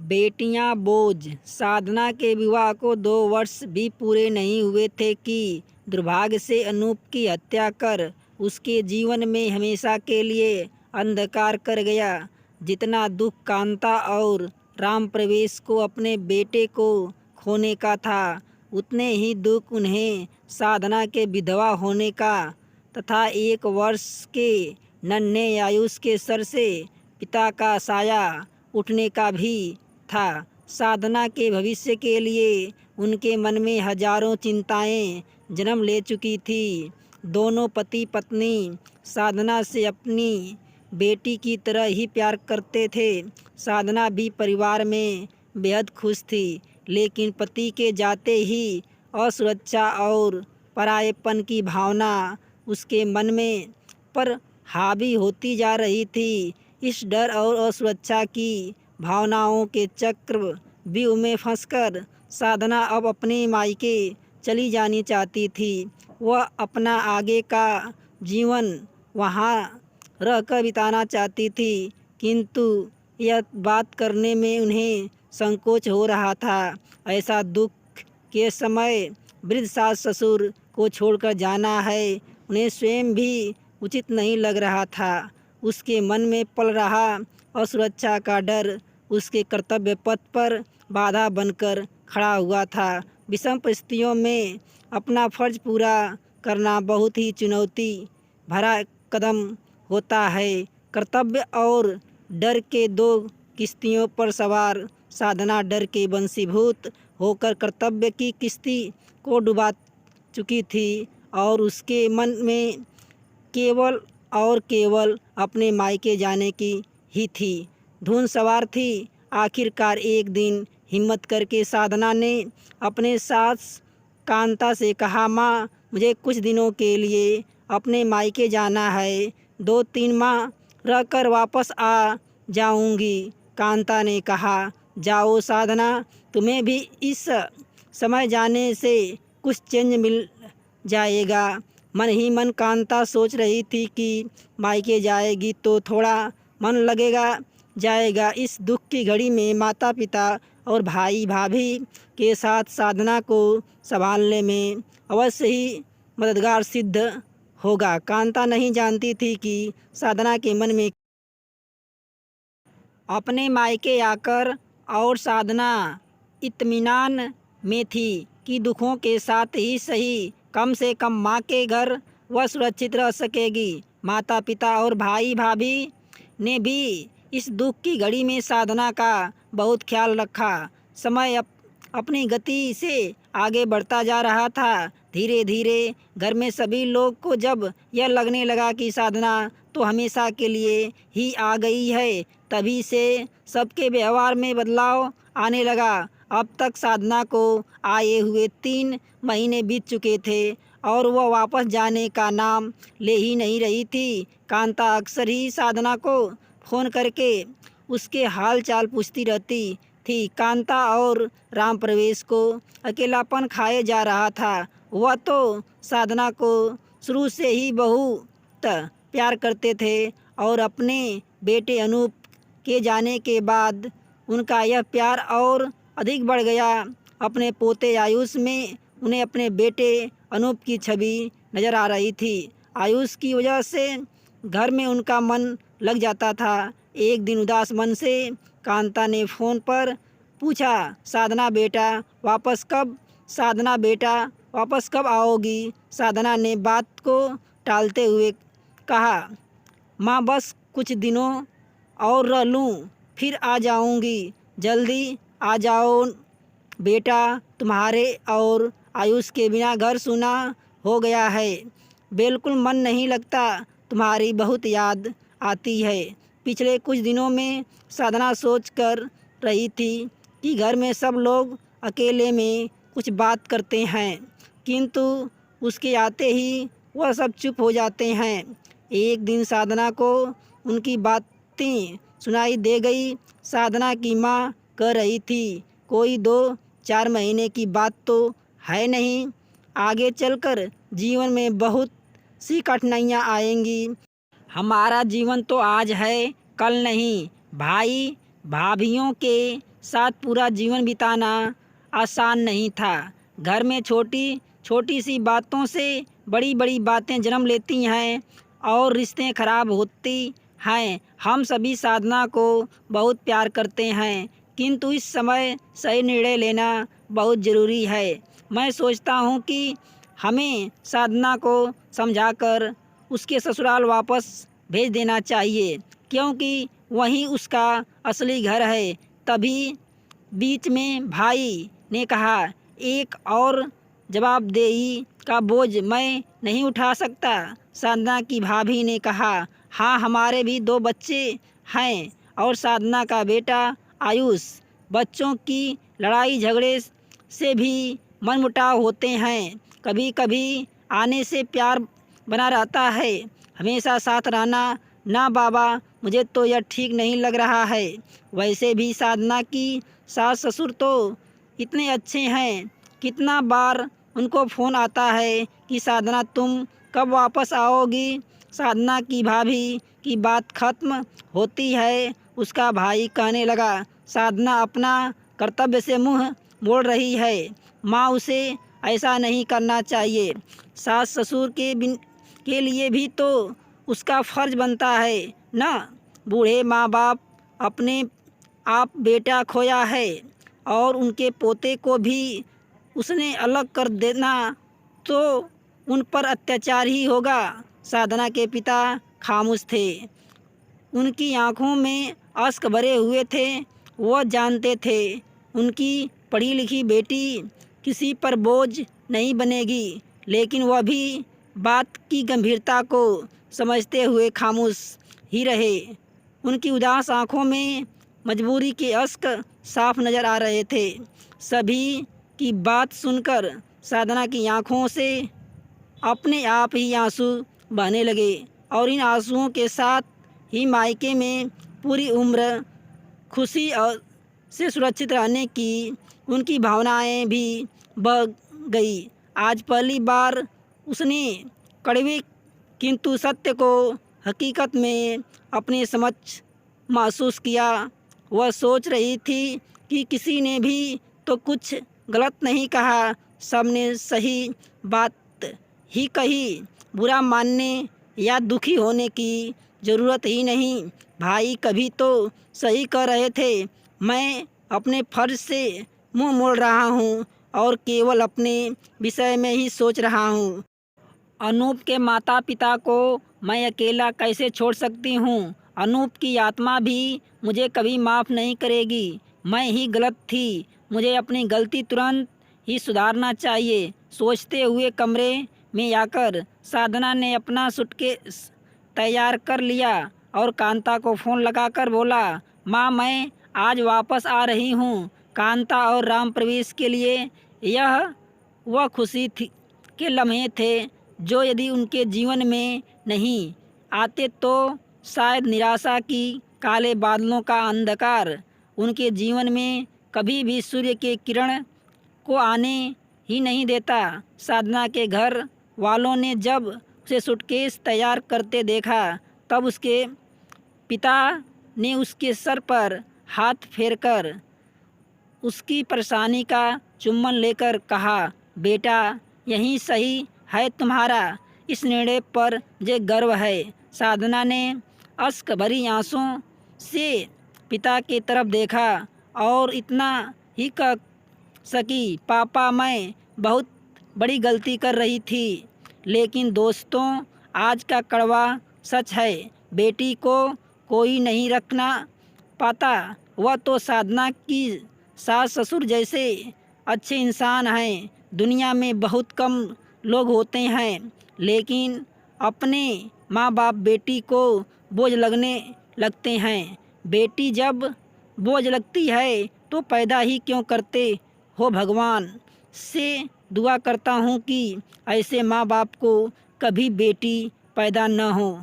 बेटियां बोझ। साधना के विवाह को 2 वर्ष भी पूरे नहीं हुए थे कि दुर्भाग्य से अनूप की हत्या कर उसके जीवन में हमेशा के लिए अंधकार कर गया। जितना दुख कांता और राम प्रवेश को अपने बेटे को खोने का था, उतने ही दुख उन्हें साधना के विधवा होने का तथा 1 वर्ष के नन्हे आयुष के सर से पिता का साया उठने का भी था। साधना के भविष्य के लिए उनके मन में हजारों चिंताएं जन्म ले चुकी थी। दोनों पति पत्नी साधना से अपनी बेटी की तरह ही प्यार करते थे। साधना भी परिवार में बेहद खुश थी, लेकिन पति के जाते ही असुरक्षा और परायेपन की भावना उसके मन में पर हावी होती जा रही थी। इस डर और असुरक्षा की भावनाओं के चक्रव्यूह में फंसकर साधना अब अपने मायके चली जानी चाहती थी। वह अपना आगे का जीवन वहाँ रहकर बिताना चाहती थी, किंतु यह बात करने में उन्हें संकोच हो रहा था। ऐसा दुख के समय वृद्ध सास ससुर को छोड़कर जाना है, उन्हें स्वयं भी उचित नहीं लग रहा था। उसके मन में पल रहा असुरक्षा का डर उसके कर्तव्य पथ पर बाधा बनकर खड़ा हुआ था। विषम परिस्थितियों में अपना फर्ज पूरा करना बहुत ही चुनौती भरा कदम होता है। कर्तव्य और डर के 2 किश्तियों पर सवार साधना डर के वशीभूत होकर कर्तव्य की किश्ती को डुबा चुकी थी और उसके मन में केवल और केवल अपने मायके जाने की ही थी धुन सवार थी। आखिरकार एक दिन हिम्मत करके साधना ने अपने सास कांता से कहा, माँ, मुझे कुछ दिनों के लिए अपने मायके जाना है। 2-3 माह रहकर वापस आ जाऊंगी। कांता ने कहा, जाओ साधना, तुम्हें भी इस समय जाने से कुछ चेंज मिल जाएगा। मन ही मन कांता सोच रही थी कि मायके जाएगी तो थोड़ा मन लगेगा जाएगा। इस दुख की घड़ी में माता पिता और भाई भाभी के साथ साधना को संभालने में अवश्य ही मददगार सिद्ध होगा। कांता नहीं जानती थी कि साधना के मन में अपने मायके आकर और साधना इत्मीनान में थी कि दुखों के साथ ही सही कम से कम माँ के घर वह सुरक्षित रह सकेगी। माता पिता और भाई भाभी ने भी इस दुख की घड़ी में साधना का बहुत ख्याल रखा। समय अपनी गति से आगे बढ़ता जा रहा था। धीरे धीरे घर में सभी लोग को जब यह लगने लगा कि साधना तो हमेशा के लिए ही आ गई है, तभी से सबके व्यवहार में बदलाव आने लगा। अब तक साधना को आए हुए 3 महीने बीत चुके थे और वह वापस जाने का नाम ले ही नहीं रही थी। कांता अक्सर ही साधना को फ़ोन करके उसके हाल चाल पूछती रहती थी। कांता और राम प्रवेश को अकेलापन खाए जा रहा था। वह तो साधना को शुरू से ही बहुत प्यार करते थे और अपने बेटे अनूप के जाने के बाद उनका यह प्यार और अधिक बढ़ गया। अपने पोते आयुष में उन्हें अपने बेटे अनूप की छवि नज़र आ रही थी। आयुष की वजह से घर में उनका मन लग जाता था। एक दिन उदास मन से कांता ने फ़ोन पर पूछा, साधना बेटा वापस कब आओगी? साधना ने बात को टालते हुए कहा, माँ, बस कुछ दिनों और रह लूँ, फिर आ जाऊँगी। जल्दी आ जाओ बेटा, तुम्हारे और आयुष के बिना घर सूना हो गया है। बिल्कुल मन नहीं लगता, तुम्हारी बहुत याद आती है। पिछले कुछ दिनों में साधना सोच कर रही थी कि घर में सब लोग अकेले में कुछ बात करते हैं, किंतु उसके आते ही वह सब चुप हो जाते हैं। एक दिन साधना को उनकी बातें सुनाई दे गई। साधना की माँ कह रही थी, कोई 2-4 महीने की बात तो है नहीं, आगे चलकर जीवन में बहुत सी कठिनाइयाँ आएंगी। हमारा जीवन तो आज है, कल नहीं। भाई भाभीियों के साथ पूरा जीवन बिताना आसान नहीं था। घर में छोटी छोटी सी बातों से बड़ी बड़ी बातें जन्म लेती हैं और रिश्ते खराब होती हैं। हम सभी साधना को बहुत प्यार करते हैं, किंतु इस समय सही निर्णय लेना बहुत ज़रूरी है। मैं सोचता हूँ कि हमें साधना को समझाकर उसके ससुराल वापस भेज देना चाहिए, क्योंकि वहीं उसका असली घर है। तभी बीच में भाई ने कहा, एक और जवाबदेही का बोझ मैं नहीं उठा सकता। साधना की भाभी ने कहा, हाँ, हमारे भी 2 बच्चे हैं और साधना का बेटा आयुष। बच्चों की लड़ाई झगड़े से भी मनमुटाव होते हैं, कभी कभी आने से प्यार बना रहता है, हमेशा साथ रहना ना बाबा, मुझे तो यह ठीक नहीं लग रहा है। वैसे भी साधना की सास ससुर तो इतने अच्छे हैं, कितना बार उनको फ़ोन आता है कि साधना तुम कब वापस आओगी। साधना की भाभी की बात ख़त्म होती है, उसका भाई कहने लगा, साधना अपना कर्तव्य से मुंह मोड़ रही है। माँ, उसे ऐसा नहीं करना चाहिए। सास ससुर के लिए भी तो उसका फ़र्ज बनता है ना। बूढ़े माँ बाप अपने आप बेटा खोया है और उनके पोते को भी उसने अलग कर देना तो उन पर अत्याचार ही होगा। साधना के पिता खामोश थे, उनकी आंखों में अश्क भरे हुए थे। वह जानते थे उनकी पढ़ी लिखी बेटी किसी पर बोझ नहीं बनेगी, लेकिन वह भी बात की गंभीरता को समझते हुए खामोश ही रहे। उनकी उदास आंखों में मजबूरी के अश्क साफ नज़र आ रहे थे। सभी की बात सुनकर साधना की आंखों से अपने आप ही आंसू बहने लगे और इन आंसुओं के साथ ही मायके में पूरी उम्र खुशी और से सुरक्षित रहने की उनकी भावनाएं भी बह गई। आज पहली बार उसने कड़वे किंतु सत्य को हकीकत में अपने समक्ष महसूस किया। वह सोच रही थी कि किसी ने भी तो कुछ गलत नहीं कहा, सबने सही बात ही कही। बुरा मानने या दुखी होने की ज़रूरत ही नहीं। भाई कभी तो सही कह रहे थे, मैं अपने फ़र्ज से मुंह मोड़ रहा हूँ और केवल अपने विषय में ही सोच रहा हूँ। अनूप के माता पिता को मैं अकेला कैसे छोड़ सकती हूँ। अनूप की आत्मा भी मुझे कभी माफ़ नहीं करेगी। मैं ही गलत थी, मुझे अपनी गलती तुरंत ही सुधारना चाहिए। सोचते हुए कमरे में आकर साधना ने अपना सूटकेस तैयार कर लिया और कांता को फ़ोन लगाकर बोला, माँ, मैं आज वापस आ रही हूँ। कांता और राम प्रवेश के लिए यह वह खुशी थी के लम्हे थे जो यदि उनके जीवन में नहीं आते तो शायद निराशा की काले बादलों का अंधकार उनके जीवन में कभी भी सूर्य के किरण को आने ही नहीं देता। साधना के घर वालों ने जब उसे सूटकेस तैयार करते देखा तब उसके पिता ने उसके सर पर हाथ फेरकर उसकी परेशानी का चुम्बन लेकर कहा, बेटा, यही सही है तुम्हारा, इस निर्णय पर मुझे गर्व है। साधना ने अश्क भरी आंसुओं से पिता की तरफ देखा और इतना ही कह सकी, पापा, मैं बहुत बड़ी गलती कर रही थी। लेकिन दोस्तों, आज का कड़वा सच है, बेटी को कोई नहीं रखना पाता। वह तो साधना की सास ससुर जैसे अच्छे इंसान हैं दुनिया में बहुत कम लोग होते हैं, लेकिन अपने माँ बाप बेटी को बोझ लगने लगते हैं। बेटी जब बोझ लगती है तो पैदा ही क्यों करते हो। भगवान से दुआ करता हूँ कि ऐसे माँ बाप को कभी बेटी पैदा न हो।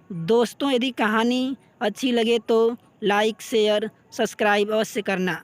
दोस्तों, यदि कहानी अच्छी लगे तो लाइक, शेयर, सब्सक्राइब अवश्य करना।